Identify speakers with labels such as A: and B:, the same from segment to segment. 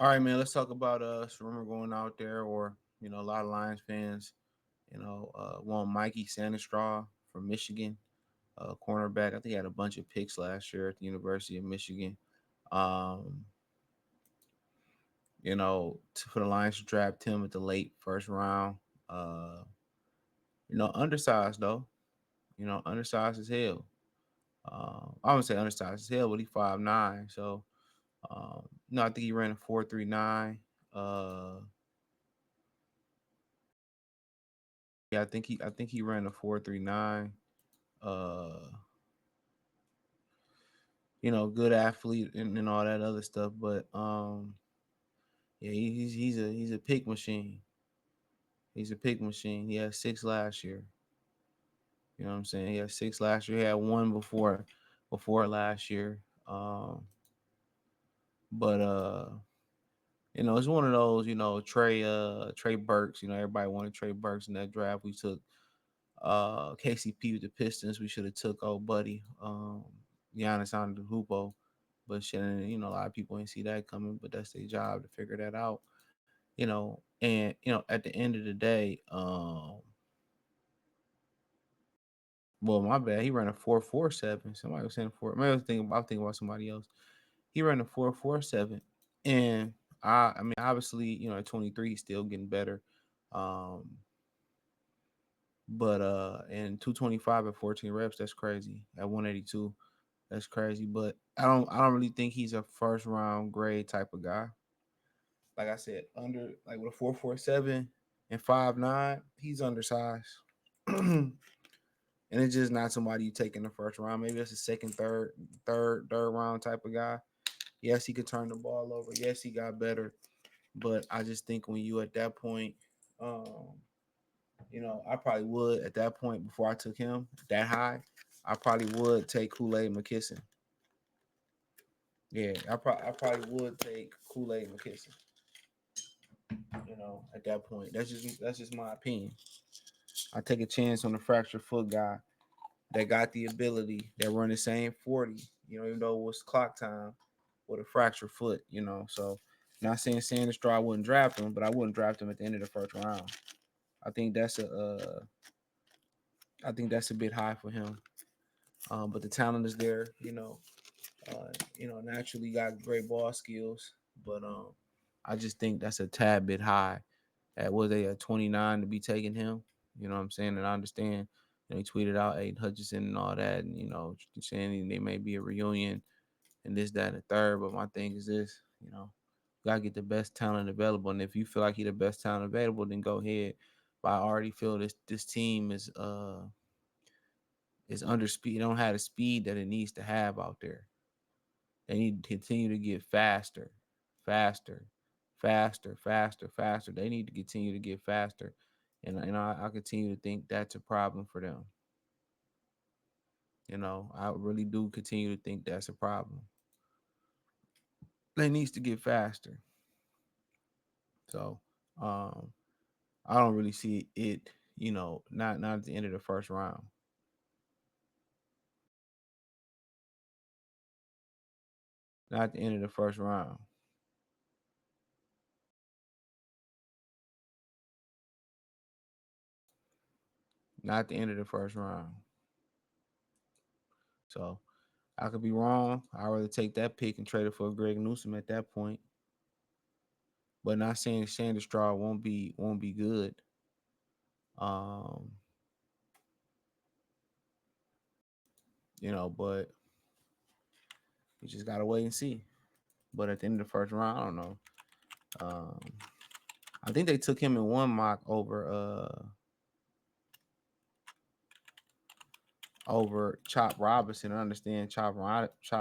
A: All right, man. Let's talk about remember going out there, or a lot of Lions fans, want Mikey Sainristil from Michigan, cornerback. I think he had a bunch of picks last year at the University of Michigan. Um, for the Lions to draft him at the late first round. Uh, undersized though. Undersized as hell. I wouldn't say undersized as hell, but he 5'9". So no, I think he ran a 4.39. Yeah, I think he ran a 4.39. Uh, good athlete and all that other stuff. But yeah, he's a pick machine. He's a pick machine. He had six last year. You know what I'm saying? He had six last year. He had one before last year. But it's one of those, Trey Burks, everybody wanted Trey Burks in that draft. We took KCP with the Pistons. We should have took old buddy, Giannis Antetokounmpo. But shit, a lot of people ain't see that coming, but that's their job to figure that out. And at the end of the day, well, my bad. He ran a 4.47. Somebody was saying four. Maybe I was thinking about somebody else. He ran a 4.47, and I mean, obviously, at 23, he's still getting better. Um, but and 225 at 14 reps, that's crazy. At 182, that's crazy. But I don't really think he's a first round grade type of guy. Like I said, under like with a 4.47 and 5'9", he's undersized. And it's just not somebody you take in the first round. Maybe that's a second, third round type of guy. Yes, he could turn the ball over. Yes, he got better. But I just think when you at that point, um, I probably would at that point before I took him that high, I probably would take Kool-Aid McKisson. Yeah, I probably would take Kool-Aid McKisson. At that point, that's just my opinion. I take a chance on a fractured foot guy that got the ability that run the same 40, even though it was clock time with a fractured foot, So not saying Sanders I wouldn't draft him, but I wouldn't draft him at the end of the first round. I think that's a bit high for him. But the talent is there, naturally got great ball skills, but I just think that's a tad bit high. At was they at 29 to be taking him? You know what I'm saying? And I understand. He tweeted out Aiden Hutchinson and all that, and saying they may be a reunion and this, that, and the third. But my thing is this, gotta get the best talent available. And if you feel like he's the best talent available, then go ahead. But I already feel this team is under speed. They don't have the speed that it needs to have out there. They need to continue to get faster, faster, faster, faster, faster. They need to continue to get faster. And I continue to think that's a problem for them. I really do continue to think that's a problem. They needs to get faster. So um I don't really see it, not at the end of the first round. Not at the end of the first round. Not at the end of the first round. So I could be wrong. I'd rather take that pick and trade it for Greg Newsom at that point. But not saying Sanders won't be good. Um, but you just gotta wait and see. But at the end of the first round, I don't know. Um, I think they took him in one mock over Chop Robinson. I understand Chop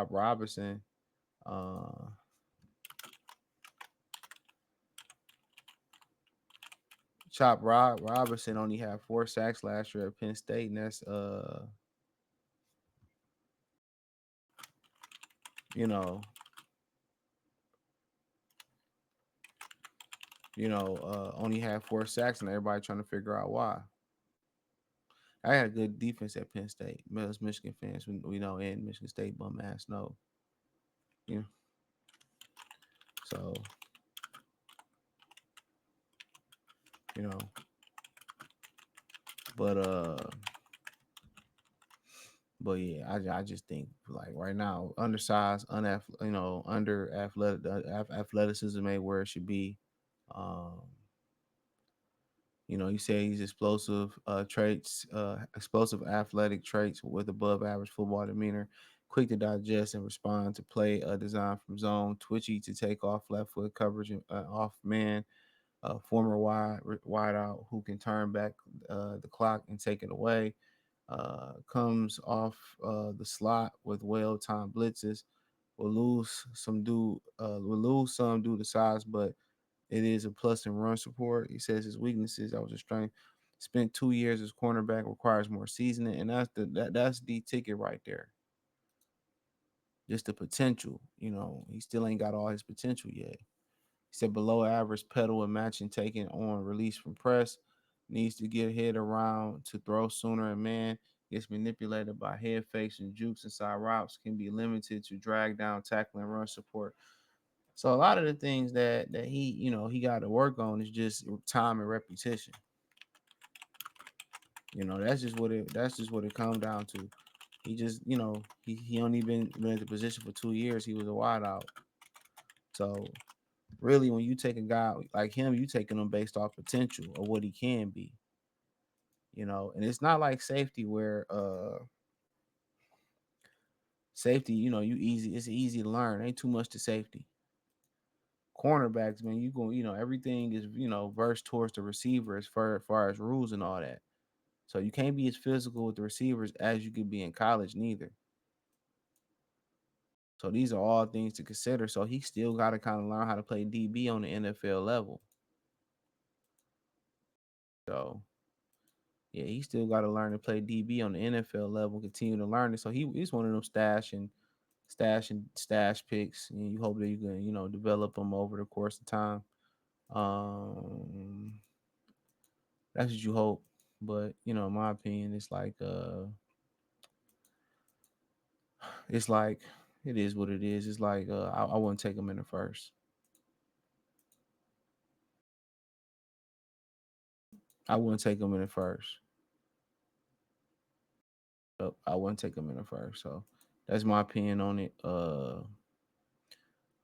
A: Robinson. Uh, Robinson only had 4 sacks last year at Penn State, and that's you know only had 4 sacks, and everybody trying to figure out why. I had a good defense at Penn State. Most Michigan fans, we know, and Michigan State bum ass know. Yeah. So you know. But but yeah, I just think like right now, undersized, under athletic, athleticism ain't where it should be. Um, you say he's explosive traits, explosive athletic traits with above average football demeanor, quick to digest and respond to play designed from zone, twitchy to take off left foot coverage off man, former wide out who can turn back the clock and take it away. Comes off the slot with well-timed blitzes. Will lose some due to size, but it is a plus in run support. He says his weaknesses, that was a strength. Spent 2 years as cornerback, requires more seasoning, and that's the ticket right there. Just the potential. He still ain't got all his potential yet. He said below average pedal and matching taken on release from press. Needs to get head around to throw sooner, and man gets manipulated by head fakes and jukes inside routes. Can be limited to drag down, tackling, run support. So a lot of the things that he got to work on is just time and repetition. That's just what it comes down to. He just he only been in the position for 2 years. He was a wideout. So really, when you take a guy like him, you taking him based off potential of what he can be. And it's not like safety where safety, it's easy to learn. Ain't too much to safety. Cornerbacks, man, you go, everything is, versed towards the receiver as far as rules and all that. So you can't be as physical with the receivers as you could be in college, neither. So these are all things to consider. So he still got to kind of learn how to play DB on the NFL level. So yeah, he still got to learn to play DB on the NFL level, continue to learn it. So he's one of them stash picks, and you hope that you can develop them over the course of time. Um, that's what you hope. But in my opinion, it's like it is what it is. It's like I wouldn't take him in the first. I wouldn't take him in the first. I wouldn't take him in the first. So that's my opinion on it.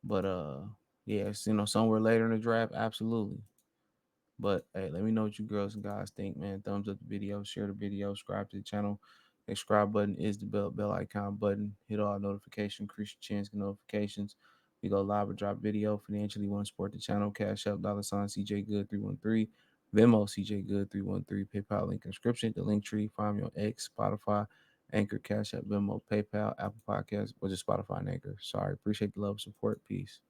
A: But yes, somewhere later in the draft, absolutely. But hey, let me know what you girls and guys think, man. Thumbs up the video, share the video, subscribe to the channel. The subscribe button is the bell icon button. Hit all notifications, increase your chance get notifications. We go live or drop video. Financially want to support the channel. Cash up, $ CJ Good 313. Venmo CJ Good 313. PayPal link inscription. The link tree. Find me on X, Spotify, Anchor, Cash App, Venmo, PayPal, Apple Podcasts, or just Spotify and Anchor. Sorry. Appreciate the love and support. Peace.